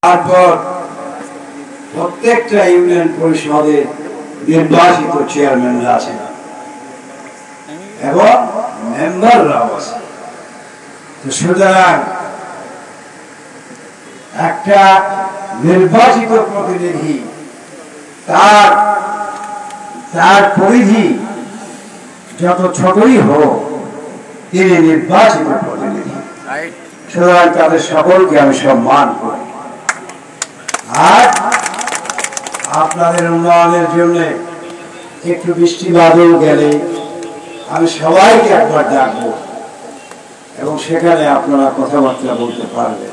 তারপর প্রত্যেকটা ইউনিয়ন পরিষদে নির্বাচিত চেয়ারম্যানরা আছেন এবং মেম্বাররাও আছে। সুতরাং একটা নির্বাচিত প্রতিনিধি তার পরিধি যত ছোটই হোক, তিনি নির্বাচিত প্রতিনিধি। সুতরাং তাদের সকলকে আমি সম্মান করি। আর আপনাদের উন্নয়নের জন্য একটু বৃষ্টি বাদল গেলে আমি সবাইকে একবার ডাকবো এবং সেখানে আপনারা কথাবার্তা বলতে পারবেন।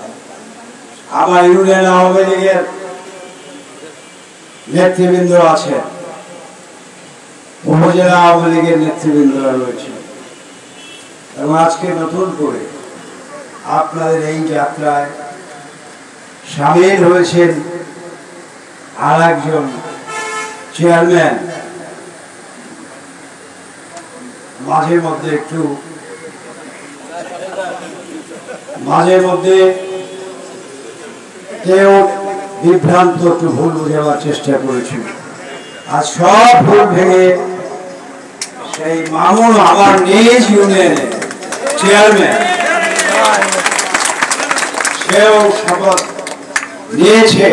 আমার ইউনিয়ন আওয়ামী লীগের নেতৃবৃন্দ আছে, উপজেলা আওয়ামী লীগের নেতৃবৃন্দরা রয়েছে এবং আজকে নতুন করে আপনাদের এই যাত্রায় সামিল হয়েছেন আর একজন চেয়ারম্যান। মাঝে মধ্যে কেউ বিভ্রান্ত একটু ভুল বোঝাবার চেষ্টা করেছিল। আর সব ভুল ভেঙে সেই মামুন আমার নিজ ইউনিয়নের চেয়ারম্যান, সেও শপথ নিয়েছে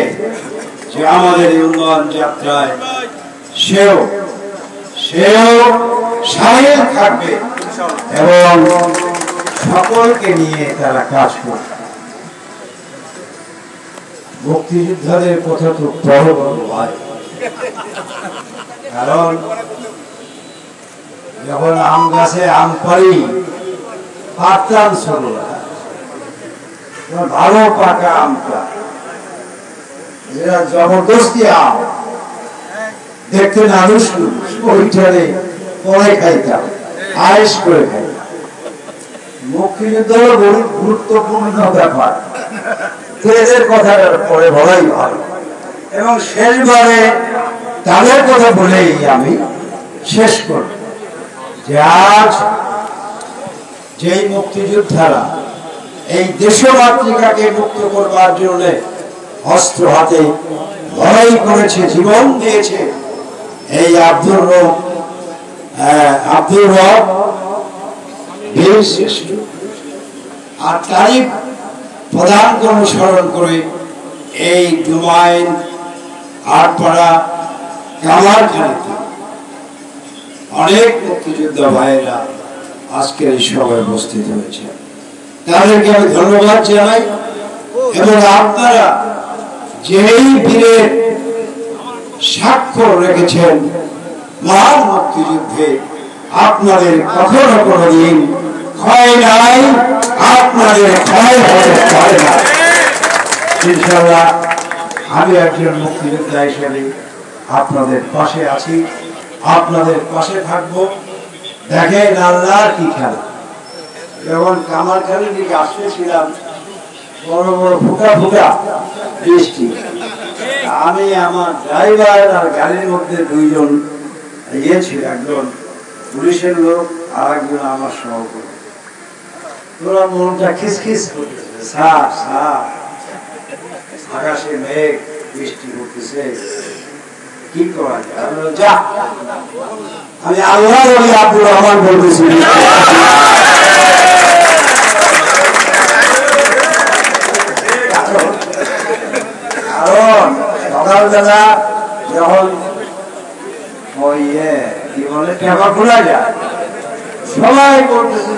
যে আমাদের উন্নয়ন যাত্রায় সেও সামিল থাকবে এবং সকলকে নিয়ে তারা কাজ করবে। মুক্তিযোদ্ধাদের কথা তো বড় ভাই, কারণ যখন আম গাছে আম পারি পারতাম ছোটরা, ভালো পাকা আমটা যেটা জবরদস্তি আম দেখতে না ওইটারে পরে খাইতাম, আয়েস করে খাইতাম। মুক্তিযুদ্ধের গুরুত্বপূর্ণ ব্যাপার, এদের কথা পরে বলাই ভালো। এবং শেষবারে তাদের কথা বলেই আমি শেষ করব যে আজ যেই মুক্তিযোদ্ধারা এই দেশমাতৃকাকে মুক্ত করবার জন্য অস্ত্র হাতে লড়াই করেছে, জীবন দিয়েছে, এই আব্দুর রব বীর শ্রেষ্ঠ। আর তারই প্রধান অনুসরণ করে এই ডুমাইন, আটপাড়া, কামারখালীতে অনেক মুক্তিযোদ্ধা ভাইয়েরা আজকের এই সভায় উপস্থিত হয়েছে। তাদেরকে আমি ধন্যবাদ জানাই এবং আপনারা যেই বীরের স্বাক্ষর রেখেছেন মহান মুক্তিযুদ্ধে, আপনাদের কখনো কোনোদিন ক্ষয় নাই, আপনাদের ক্ষয় হতে পারে না। ইনশাআল্লাহ আমি একজন মুক্তিযোদ্ধা হিসেবে আপনাদের পাশে আছি, আপনাদের পাশে থাকবো। দেখেন আল্লাহর কি খেলা, যখন কামারখালীর দিকে আসতেছিলাম বড় বড় ফুটা ফুটা বৃষ্টি, আমি আমার ড্রাইভার আর গাড়ির মধ্যে দুইজন ছিল, একজন পুলিশের লোক আর একজন আমার সহকর্মী। তোরা মনটা খিসখিস করতেছে, আকাশে মেঘ, বৃষ্টি করতেছে, কি করা যায়? যা, আমি আল্লাহ বলি আব্দুর রহমান বলতেছি। কারণ সকালবেলা যখন ওই কি বলে টেপা খোলা যায়, সবাই বলতেছে